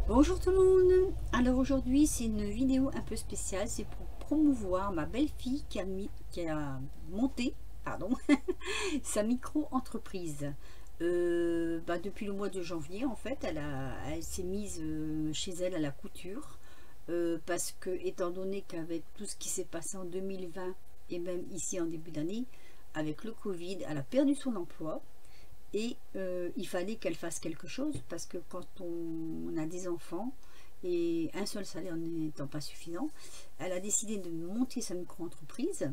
Bonjour tout le monde. Alors aujourd'hui c'est une vidéo un peu spéciale, c'est pour promouvoir ma belle-fille qui a monté pardon, sa micro-entreprise. Depuis le mois de janvier en fait, elle s'est mise chez elle à la couture parce que étant donné qu'avec tout ce qui s'est passé en 2020 et même ici en début d'année, avec le Covid, elle a perdu son emploi. Et il fallait qu'elle fasse quelque chose parce que quand on a des enfants et un seul salaire n'étant pas suffisant, elle a décidé de monter sa micro-entreprise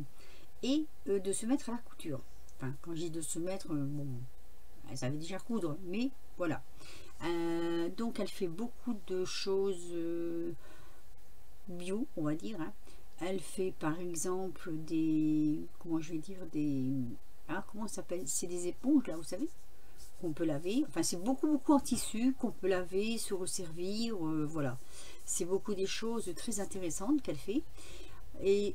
et de se mettre à la couture. Enfin, quand je dis de se mettre, bon, elle savait déjà coudre, mais voilà. Donc elle fait beaucoup de choses bio, on va dire. Hein. Elle fait par exemple des, comment je vais dire, des, comment ça s'appelle, c'est des éponges là, vous savez, qu'on peut laver. Enfin, c'est beaucoup en tissu qu'on peut laver, se resservir, voilà. C'est beaucoup des choses très intéressantes qu'elle fait. Et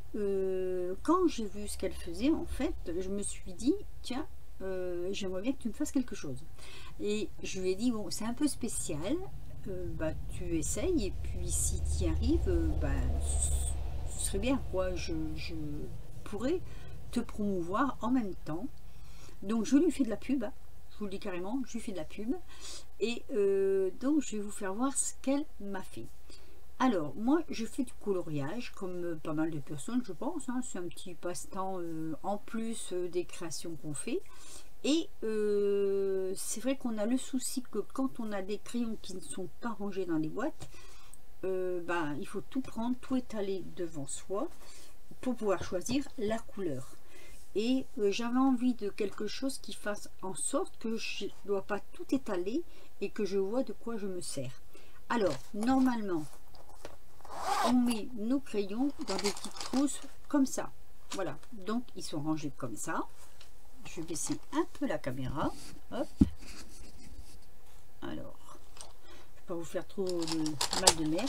quand j'ai vu ce qu'elle faisait, en fait, je me suis dit, tiens, j'aimerais bien que tu me fasses quelque chose. Et je lui ai dit, bon, c'est un peu spécial, tu essayes, et puis si tu y arrives, ce serait bien, quoi. Je pourrais te promouvoir en même temps. Donc, je lui fais de la pub, hein. Je vous le dis carrément, je lui fais de la pub. Et donc, je vais vous faire voir ce qu'elle m'a fait. Alors, moi, je fais du coloriage, comme pas mal de personnes, je pense. Hein. C'est un petit passe-temps en plus des créations qu'on fait. Et c'est vrai qu'on a le souci que quand on a des crayons qui ne sont pas rangés dans les boîtes, il faut tout prendre, tout étaler devant soi pour pouvoir choisir la couleur. Et j'avais envie de quelque chose qui fasse en sorte que je ne dois pas tout étaler et que je vois de quoi je me sers. Alors, normalement, on met nos crayons dans des petites trousses comme ça. Voilà, donc ils sont rangés comme ça. Je vais baisser un peu la caméra. Hop. Alors, je ne vais pas vous faire trop de mal de mer.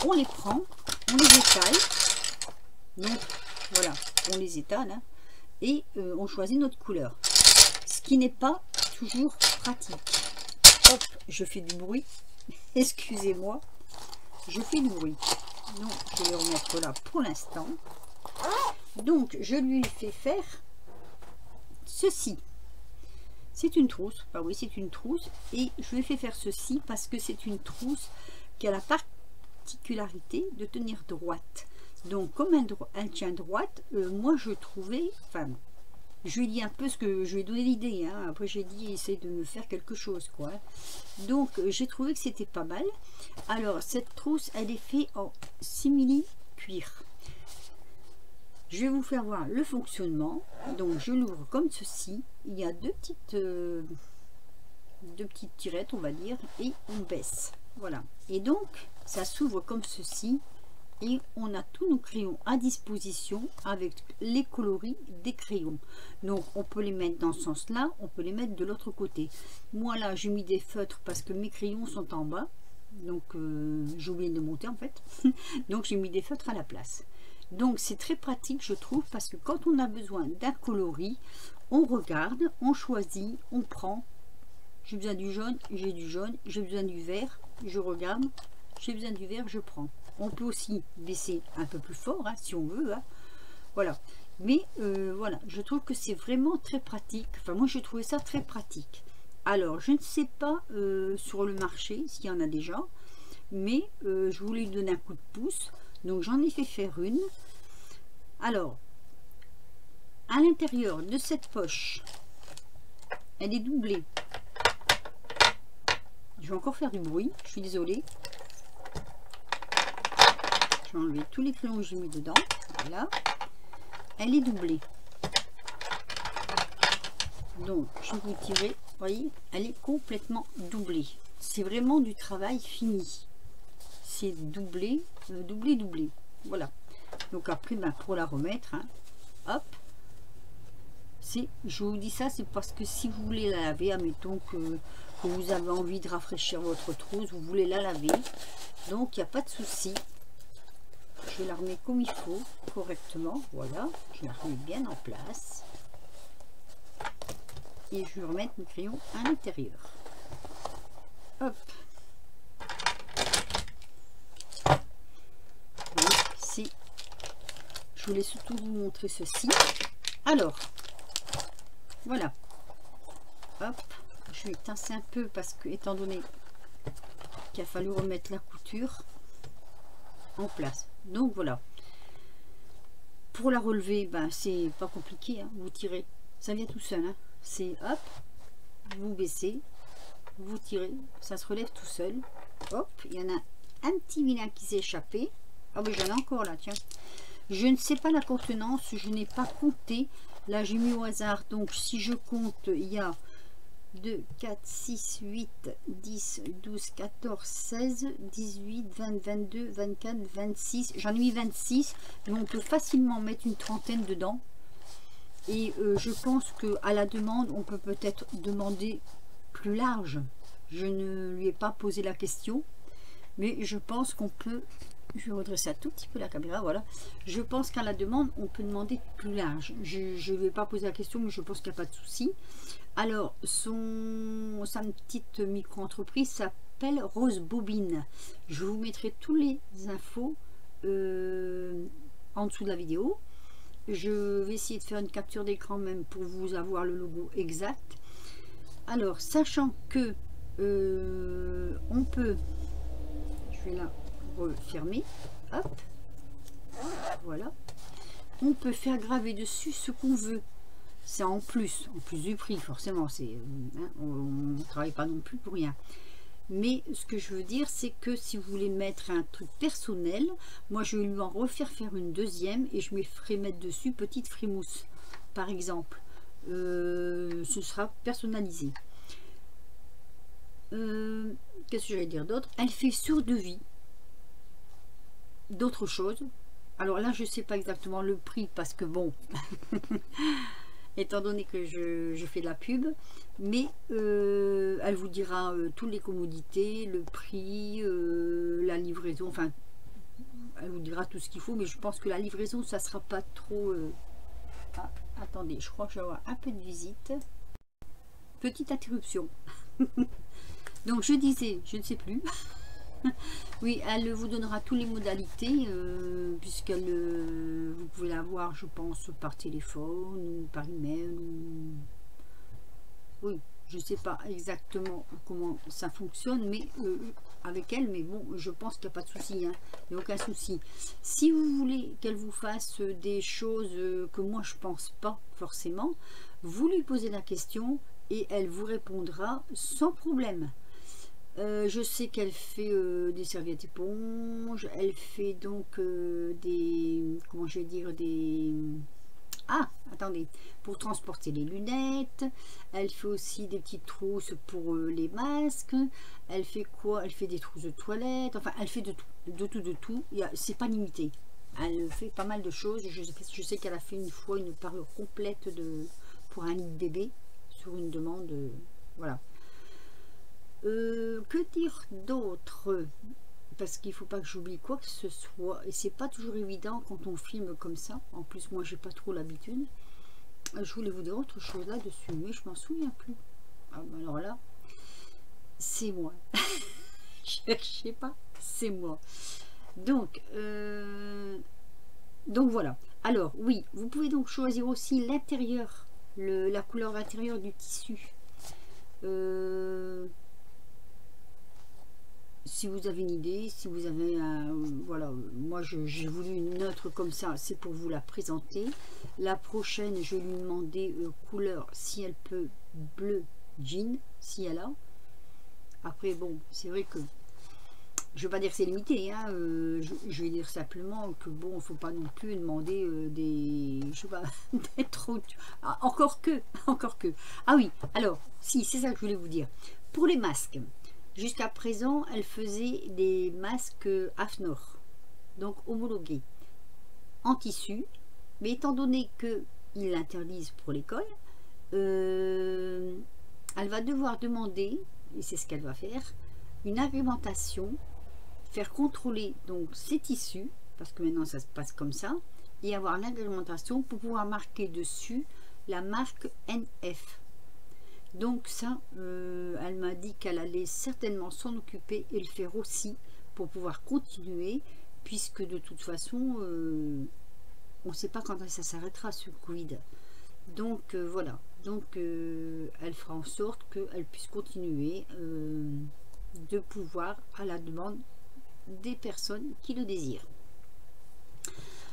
On les prend, on les étale. Donc, voilà, on les étale. Hein. Et on choisit notre couleur, ce qui n'est pas toujours pratique. Hop, je fais du bruit, excusez-moi, je fais du bruit. Donc je vais le remettre là pour l'instant. Donc je lui fais faire ceci. C'est une trousse, oui, c'est une trousse, et je lui fais faire ceci parce que c'est une trousse qui a la particularité de tenir droite. Donc comme elle tient droite, moi je trouvais, enfin je lui ai dit un peu ce que je lui ai donné l'idée, hein. Après j'ai dit essaye de me faire quelque chose quoi. Donc j'ai trouvé que c'était pas mal. Alors cette trousse elle est faite en simili cuir. Je vais vous faire voir le fonctionnement. Donc je l'ouvre comme ceci, il y a deux petites tirettes on va dire, et on baisse, voilà, et donc ça s'ouvre comme ceci. Et on a tous nos crayons à disposition avec les coloris des crayons. Donc on peut les mettre dans ce sens là, on peut les mettre de l'autre côté. Moi là j'ai mis des feutres parce que mes crayons sont en bas, donc j'ai oublié de monter en fait. Donc j'ai mis des feutres à la place. Donc c'est très pratique je trouve, parce que quand on a besoin d'un coloris, on regarde, on choisit, on prend. J'ai besoin du jaune, j'ai du jaune, j'ai besoin du vert, je regarde, j'ai besoin du vert, je prends. On peut aussi baisser un peu plus fort hein, si on veut, hein. Voilà, mais voilà, je trouve que c'est vraiment très pratique. Enfin moi j'ai trouvé ça très pratique. Alors je ne sais pas sur le marché s'il y en a déjà, mais je voulais lui donner un coup de pouce, donc j'en ai fait faire une. Alors à l'intérieur de cette poche, elle est doublée. Je vais encore faire du bruit, je suis désolée. Je vais enlever tous les crayons que j'ai mis dedans. Voilà, elle est doublée. Donc je vais vous tirer, vous voyez, elle est complètement doublée. C'est vraiment du travail fini. C'est doublé, doublé. Voilà. Donc après, pour la remettre, hein, hop. Je vous dis ça, c'est parce que si vous voulez la laver, admettons que vous avez envie de rafraîchir votre trousse, vous voulez la laver, donc il n'y a pas de souci. Je la remets comme il faut, correctement, voilà, je la remets bien en place. Et je vais remettre mes crayons à l'intérieur. Hop. je voulais surtout vous montrer ceci. Alors, voilà. Hop, je vais tasser un peu parce que, étant donné qu'il a fallu remettre la couture en place. Donc voilà. Pour la relever, ben, c'est pas compliqué, hein. Vous tirez, ça vient tout seul. Hein. C'est hop, vous baissez, vous tirez, ça se relève tout seul. Hop, il y en a un petit vilain qui s'est échappé. Ah oui, j'en ai encore là, tiens. Je ne sais pas la contenance, je n'ai pas compté. Là, j'ai mis au hasard. Donc, si je compte, il y a 2, 4, 6, 8, 10, 12, 14, 16, 18, 20, 22, 24, 26. J'en ai mis 26, mais on peut facilement mettre une trentaine dedans. Et je pense qu'à la demande, on peut peut-être demander plus large. Je ne lui ai pas posé la question, mais je pense qu'on peut... Je vais redresser un tout petit peu la caméra, voilà. Je pense qu'à la demande, on peut demander plus large. Je ne vais pas poser la question, mais je pense qu'il n'y a pas de souci. Alors, sa petite micro-entreprise s'appelle Rose Bobine. Je vous mettrai tous les infos en dessous de la vidéo. Je vais essayer de faire une capture d'écran même pour vous avoir le logo exact. Alors, sachant que on peut... Je vais la refermer. Hop. Voilà. On peut faire graver dessus ce qu'on veut. C'est en plus du prix, forcément. C'est, hein, on ne travaille pas non plus pour rien. Mais ce que je veux dire, c'est que si vous voulez mettre un truc personnel, moi je vais lui en refaire une deuxième et je me ferai mettre dessus petite frimousse, par exemple. Ce sera personnalisé. Qu'est-ce que j'allais dire d'autre? Elle fait sur devis d'autres choses. Alors là, je sais pas exactement le prix parce que bon... étant donné que je fais de la pub, mais elle vous dira toutes les commodités, le prix, la livraison, enfin, elle vous dira tout ce qu'il faut, mais je pense que la livraison, ça sera pas trop... Ah, attendez, je crois que je vais avoir un peu de visite. Petite interruption. Donc, je disais, je ne sais plus... Oui, elle vous donnera toutes les modalités, puisqu'elle vous pouvez la voir, je pense, par téléphone ou par email. Oui, je ne sais pas exactement comment ça fonctionne, mais avec elle, mais bon, je pense qu'il n'y a pas de souci, hein. Il n'y a aucun souci. Si vous voulez qu'elle vous fasse des choses que moi je pense pas forcément, vous lui posez la question et elle vous répondra sans problème. Je sais qu'elle fait des serviettes éponges, elle fait donc des, comment je vais dire, des... Ah, attendez, pour transporter les lunettes, elle fait aussi des petites trousses pour les masques, elle fait quoi? Elle fait des trousses de toilette, enfin, elle fait de tout, c'est pas limité. Elle fait pas mal de choses, je sais qu'elle a fait une fois une parure complète pour un lit de bébé, sur une demande, voilà. Que dire d'autre? Parce qu'il faut pas que j'oublie quoi que ce soit, et c'est pas toujours évident quand on filme comme ça. En plus, moi j'ai pas trop l'habitude. Je voulais vous dire autre chose là-dessus, mais je m'en souviens plus. Ah, ben alors là, c'est moi. Cherchez pas, c'est moi. Donc voilà. Alors oui, vous pouvez donc choisir aussi l'intérieur, la couleur intérieure du tissu. Si vous avez une idée, si vous avez un... Voilà, moi j'ai voulu une neutre comme ça, c'est pour vous la présenter. La prochaine, je vais lui demander couleur, si elle peut, bleu jean, si elle a. Après, bon, c'est vrai que je ne vais pas dire que c'est limité, hein, je vais dire simplement que bon, il ne faut pas non plus demander des... Je sais pas, d'être trop... Ah, encore que. Ah oui, alors, si, c'est ça que je voulais vous dire. Pour les masques, jusqu'à présent, elle faisait des masques AFNOR, donc homologués, en tissu, mais étant donné qu'ils l'interdisent pour l'école, elle va devoir demander, et c'est ce qu'elle va faire, une agrémentation, faire contrôler donc ces tissus, parce que maintenant ça se passe comme ça, et avoir l'agrémentation pour pouvoir marquer dessus la marque NF. Donc ça, elle m'a dit qu'elle allait certainement s'en occuper et le faire aussi pour pouvoir continuer, puisque de toute façon, on ne sait pas quand ça s'arrêtera, ce Covid. Donc voilà, donc elle fera en sorte qu'elle puisse continuer de pouvoir à la demande des personnes qui le désirent.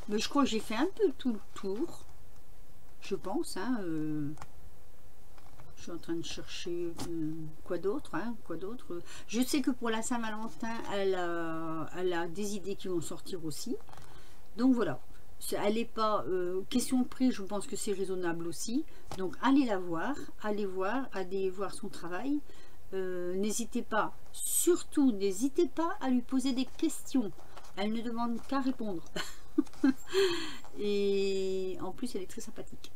Mais je crois que j'ai fait un peu tout le tour, je pense, hein, je suis en train de chercher quoi d'autre, hein, quoi d'autre. Je sais que pour la Saint-Valentin, elle a des idées qui vont sortir aussi. Donc voilà, elle n'est pas question de prix, je pense que c'est raisonnable aussi. Donc allez la voir, allez voir son travail. N'hésitez pas, surtout n'hésitez pas à lui poser des questions. Elle ne demande qu'à répondre. Et en plus elle est très sympathique.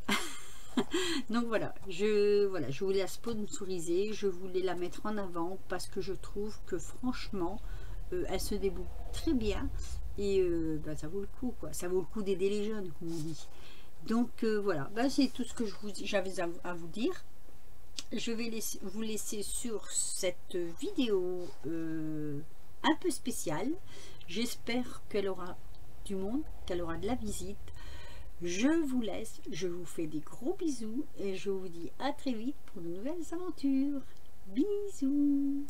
Donc voilà, je voulais la sponsoriser, je voulais la mettre en avant parce que je trouve que franchement elle se débrouille très bien et ça vaut le coup, quoi. Ça vaut le coup d'aider les jeunes, comme on dit. Donc voilà, c'est tout ce que j'avais à vous dire. Je vais vous laisser sur cette vidéo un peu spéciale. J'espère qu'elle aura du monde, qu'elle aura de la visite. Je vous laisse, je vous fais des gros bisous et je vous dis à très vite pour de nouvelles aventures. Bisous.